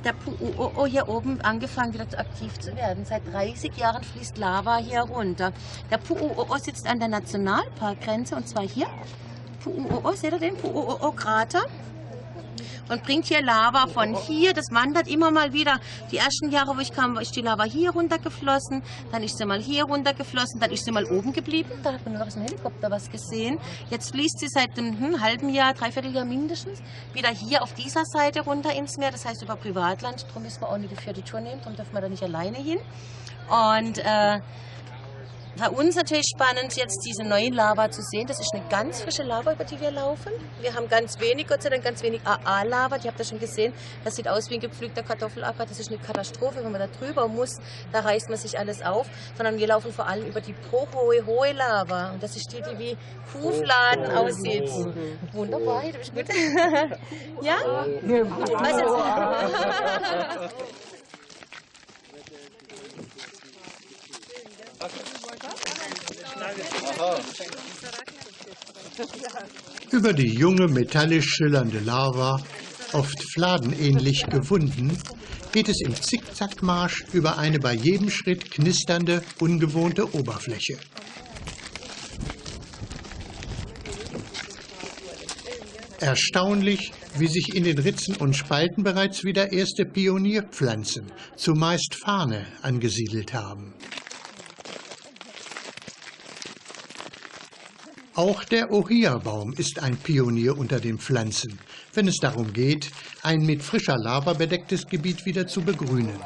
der Pu'u'o'o hier oben angefangen wieder aktiv zu werden. Seit 30 Jahren fließt Lava hier runter. Der Pu'u'o'o sitzt an der Nationalparkgrenze und zwar hier. Pu'u'o'o, seht ihr den Pu'u'o'o-Krater? Und bringt hier Lava von hier. Das wandert immer mal wieder. Die ersten Jahre, wo ich kam, ist die Lava hier runtergeflossen. Dann ist sie mal hier runtergeflossen. Dann ist sie mal oben geblieben. Da hat man noch aus dem Helikopter was gesehen. Jetzt fließt sie seit einem halben Jahr, dreiviertel mindestens, wieder hier auf dieser Seite runter ins Meer. Das heißt über Privatland. Darum müssen wir auch nicht die vierte Tour nehmen. Darum dürfen wir da nicht alleine hin. Und für uns natürlich spannend, jetzt diese neue Lava zu sehen. Das ist eine ganz frische Lava, über die wir laufen. Wir haben ganz wenig, Gott sei Dank, ganz wenig AA-Lava. Die habt ihr schon gesehen. Das sieht aus wie ein gepflügter Kartoffelacker. Das ist eine Katastrophe, wenn man da drüber muss. Da reißt man sich alles auf. Sondern wir laufen vor allem über die hohe Lava. Und das ist die, die wie Kuhfladen aussieht. Wunderbar, du bist gut. Ja? Was jetzt? Über die junge, metallisch schillernde Lava, oft fladenähnlich gewunden, geht es im Zickzackmarsch über eine bei jedem Schritt knisternde, ungewohnte Oberfläche. Erstaunlich, wie sich in den Ritzen und Spalten bereits wieder erste Pionierpflanzen, zumeist Farne, angesiedelt haben. Auch der Ohia-Baum ist ein Pionier unter den Pflanzen, wenn es darum geht, ein mit frischer Lava bedecktes Gebiet wieder zu begrünen.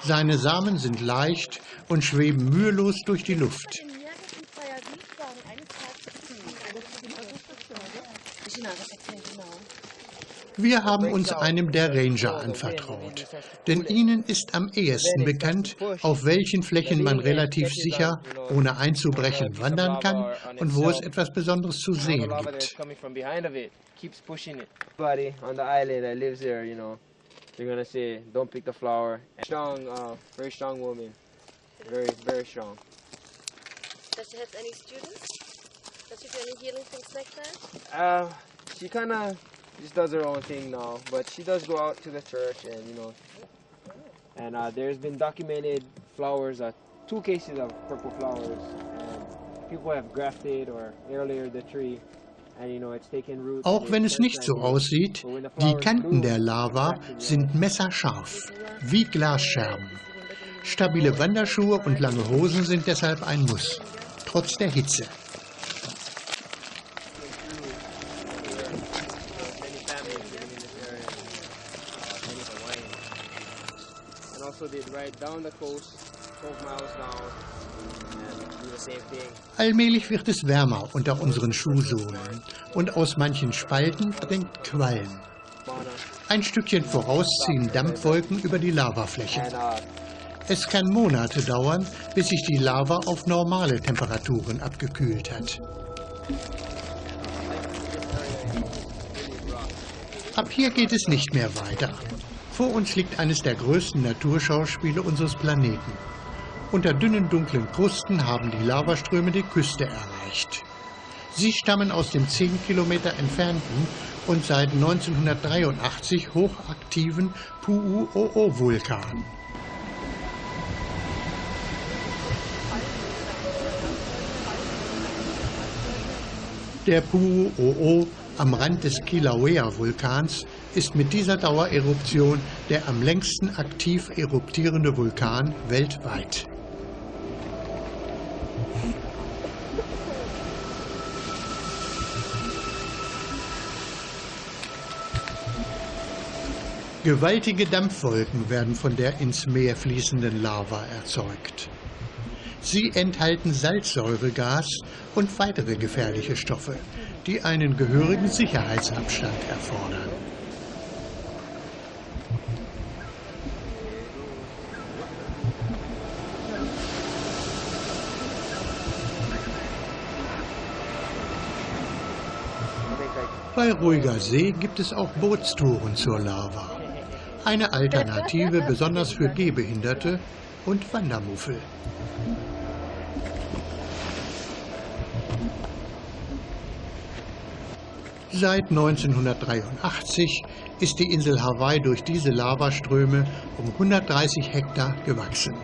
Seine Samen sind leicht und schweben mühelos durch die Luft. Wir haben uns einem der Ranger anvertraut, denn ihnen ist am ehesten bekannt, auf welchen Flächen man relativ sicher, ohne einzubrechen, wandern kann und wo es etwas Besonderes zu sehen gibt. Just does her own thing now, but she does go out to the church and there's been documented flowers, 2 cases of purple flowers, and people have grafted or aerated the tree. Auch wenn es nicht so aussieht, die Kanten der Lava sind messerscharf, wie Glasscherben. Stabile Wanderschuhe und lange Hosen sind deshalb ein Muss, trotz der Hitze. Allmählich wird es wärmer unter unseren Schuhsohlen und aus manchen Spalten dringt Qualm. Ein Stückchen voraus ziehen Dampfwolken über die Lavaflächen. Es kann Monate dauern, bis sich die Lava auf normale Temperaturen abgekühlt hat. Ab hier geht es nicht mehr weiter. Vor uns liegt eines der größten Naturschauspiele unseres Planeten. Unter dünnen, dunklen Krusten haben die Lavaströme die Küste erreicht. Sie stammen aus dem 10 Kilometer entfernten und seit 1983 hochaktiven Pu'u'o'o-Vulkan. Der Pu'u'o'o am Rand des Kilauea-Vulkans ist mit dieser Dauereruption der am längsten aktiv eruptierende Vulkan weltweit. Gewaltige Dampfwolken werden von der ins Meer fließenden Lava erzeugt. Sie enthalten Salzsäuregas und weitere gefährliche Stoffe, die einen gehörigen Sicherheitsabstand erfordern. Bei ruhiger See gibt es auch Bootstouren zur Lava. Eine Alternative besonders für Gehbehinderte und Wandermuffel. Seit 1983 ist die Insel Hawaii durch diese Lavaströme um 130 Hektar gewachsen.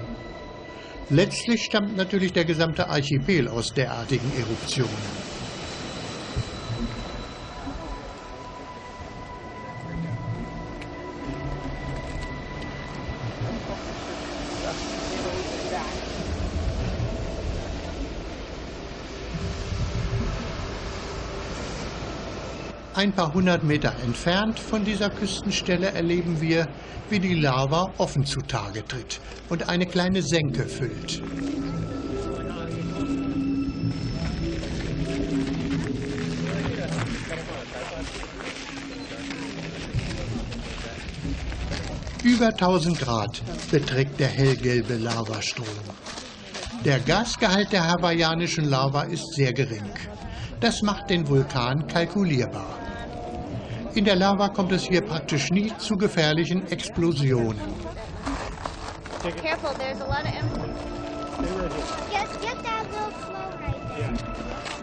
Letztlich stammt natürlich der gesamte Archipel aus derartigen Eruptionen. Ein paar hundert Meter entfernt von dieser Küstenstelle erleben wir, wie die Lava offen zutage tritt und eine kleine Senke füllt. Über 1000 Grad beträgt der hellgelbe Lavastrom. Der Gasgehalt der hawaiianischen Lava ist sehr gering. Das macht den Vulkan kalkulierbar. In der Lava kommt es hier praktisch nie zu gefährlichen Explosionen. Careful, there's a lot of empty. Yes, get that little flow right there.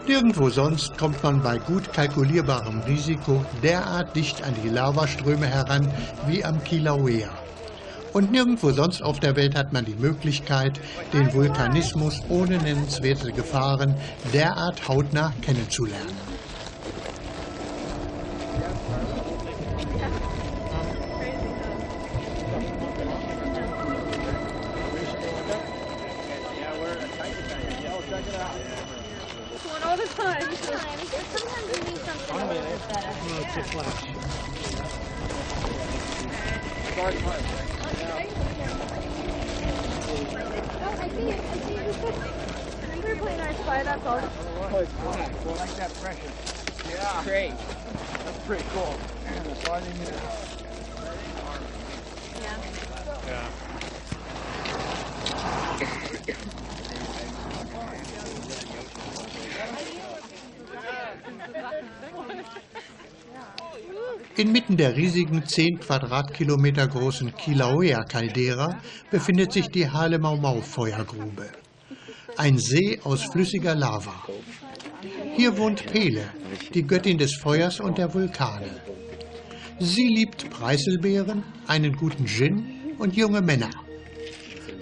Nirgendwo sonst kommt man bei gut kalkulierbarem Risiko derart dicht an die Lavaströme heran wie am Kilauea. Und nirgendwo sonst auf der Welt hat man die Möglichkeit, den Vulkanismus ohne nennenswerte Gefahren derart hautnah kennenzulernen. All the time. Sometimes we need something a little bit better. No, it's a flash. Oh, I see it. I see it. We were playing our spy, that's all. Oh, it's flat. Well, I like that pressure. Yeah. Great. That's pretty cool. So I didn't even... Yeah. Inmitten der riesigen 10 Quadratkilometer großen Kilauea-Caldera befindet sich die Halemaumau-Feuergrube. Ein See aus flüssiger Lava. Hier wohnt Pele, die Göttin des Feuers und der Vulkane. Sie liebt Preiselbeeren, einen guten Gin und junge Männer.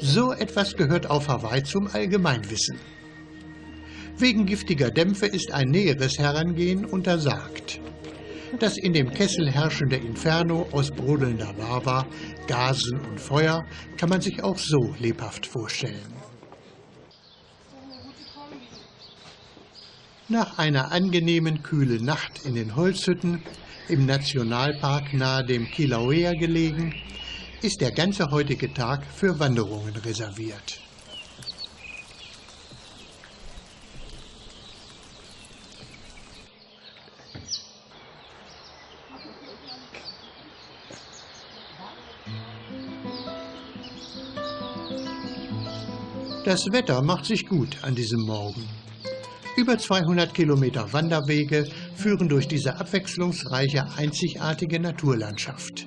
So etwas gehört auf Hawaii zum Allgemeinwissen. Wegen giftiger Dämpfe ist ein näheres Herangehen untersagt. Das in dem Kessel herrschende Inferno aus brodelnder Lava, Gasen und Feuer kann man sich auch so lebhaft vorstellen. Nach einer angenehmen kühlen Nacht in den Holzhütten, im Nationalpark nahe dem Kilauea gelegen, ist der ganze heutige Tag für Wanderungen reserviert. Das Wetter macht sich gut an diesem Morgen. Über 200 Kilometer Wanderwege führen durch diese abwechslungsreiche, einzigartige Naturlandschaft.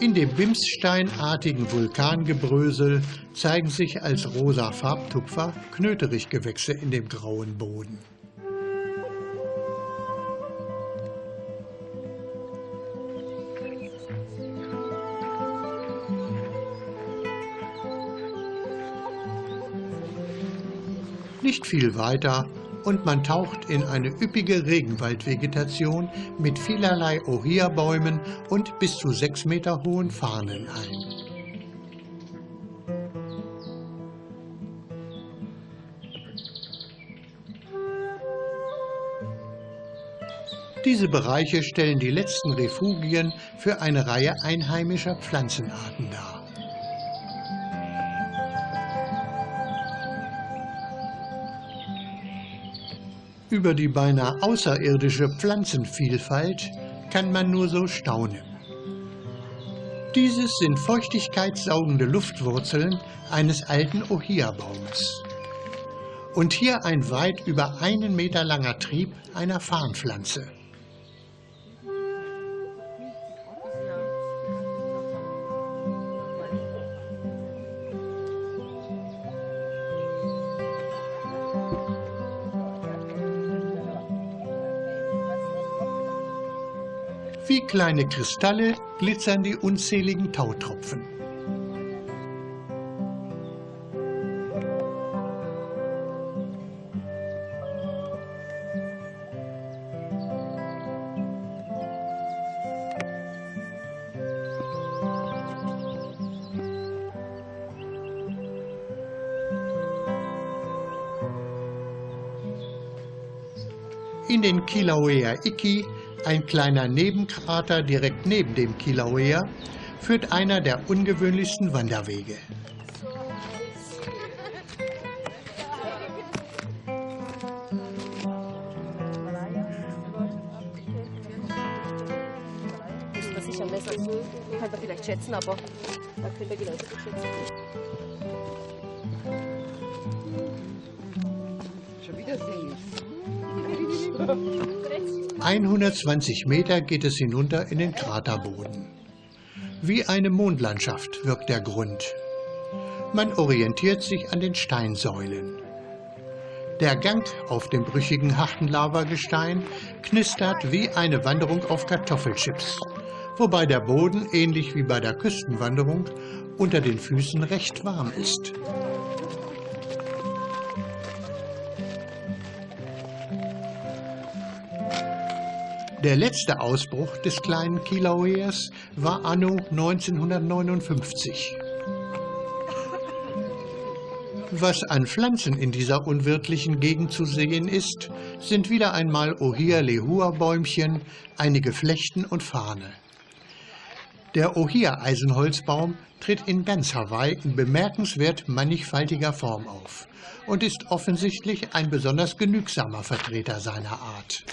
In dem bimssteinartigen Vulkangebrösel zeigen sich als rosa Farbtupfer Knöterichgewächse in dem grauen Boden. Nicht viel weiter und man taucht in eine üppige Regenwaldvegetation mit vielerlei Ohia-Bäumen und bis zu 6 Meter hohen Farnen ein. Diese Bereiche stellen die letzten Refugien für eine Reihe einheimischer Pflanzenarten dar. Über die beinahe außerirdische Pflanzenvielfalt kann man nur so staunen. Dieses sind feuchtigkeitssaugende Luftwurzeln eines alten Ohia-Baumes. Und hier ein weit über 1 Meter langer Trieb einer Farnpflanze. Wie kleine Kristalle glitzern die unzähligen Tautropfen. In den Kilauea Iki, ein kleiner Nebenkrater direkt neben dem Kilauea, führt einer der ungewöhnlichsten Wanderwege. Müssen wir sicher Messer. Kann man vielleicht schätzen, aber da könnt ihr genauso gut schätzen. Schon wieder sehen. 120 Meter geht es hinunter in den Kraterboden. Wie eine Mondlandschaft wirkt der Grund. Man orientiert sich an den Steinsäulen. Der Gang auf dem brüchigen harten Lavagestein knistert wie eine Wanderung auf Kartoffelchips, wobei der Boden, ähnlich wie bei der Küstenwanderung, unter den Füßen recht warm ist. Der letzte Ausbruch des kleinen Kilaueas war anno 1959. Was an Pflanzen in dieser unwirtlichen Gegend zu sehen ist, sind wieder einmal Ohia-Lehua-Bäumchen, einige Flechten und Farne. Der Ohia-Eisenholzbaum tritt in ganz Hawaii in bemerkenswert mannigfaltiger Form auf und ist offensichtlich ein besonders genügsamer Vertreter seiner Art.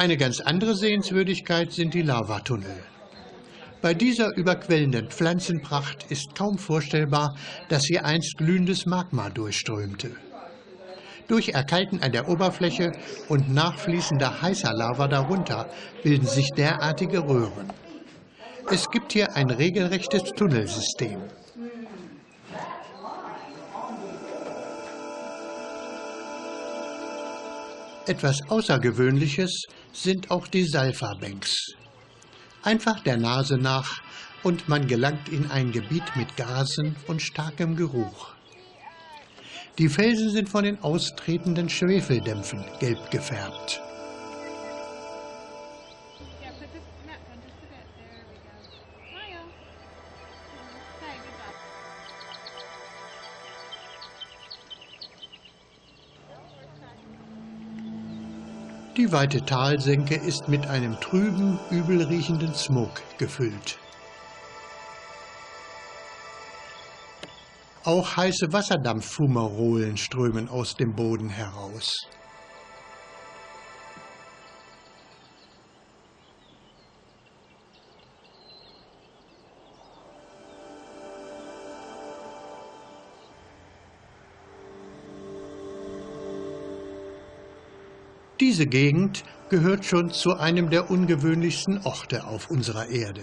Eine ganz andere Sehenswürdigkeit sind die Lavatunnel. Bei dieser überquellenden Pflanzenpracht ist kaum vorstellbar, dass hier einst glühendes Magma durchströmte. Durch Erkalten an der Oberfläche und nachfließender heißer Lava darunter bilden sich derartige Röhren. Es gibt hier ein regelrechtes Tunnelsystem. Etwas Außergewöhnliches sind auch die Salfa-Banks. Einfach der Nase nach und man gelangt in ein Gebiet mit Gasen und starkem Geruch. Die Felsen sind von den austretenden Schwefeldämpfen gelb gefärbt. Die weite Talsenke ist mit einem trüben, übel riechenden Smog gefüllt. Auch heiße Wasserdampffumarolen strömen aus dem Boden heraus. Diese Gegend gehört schon zu einem der ungewöhnlichsten Orte auf unserer Erde.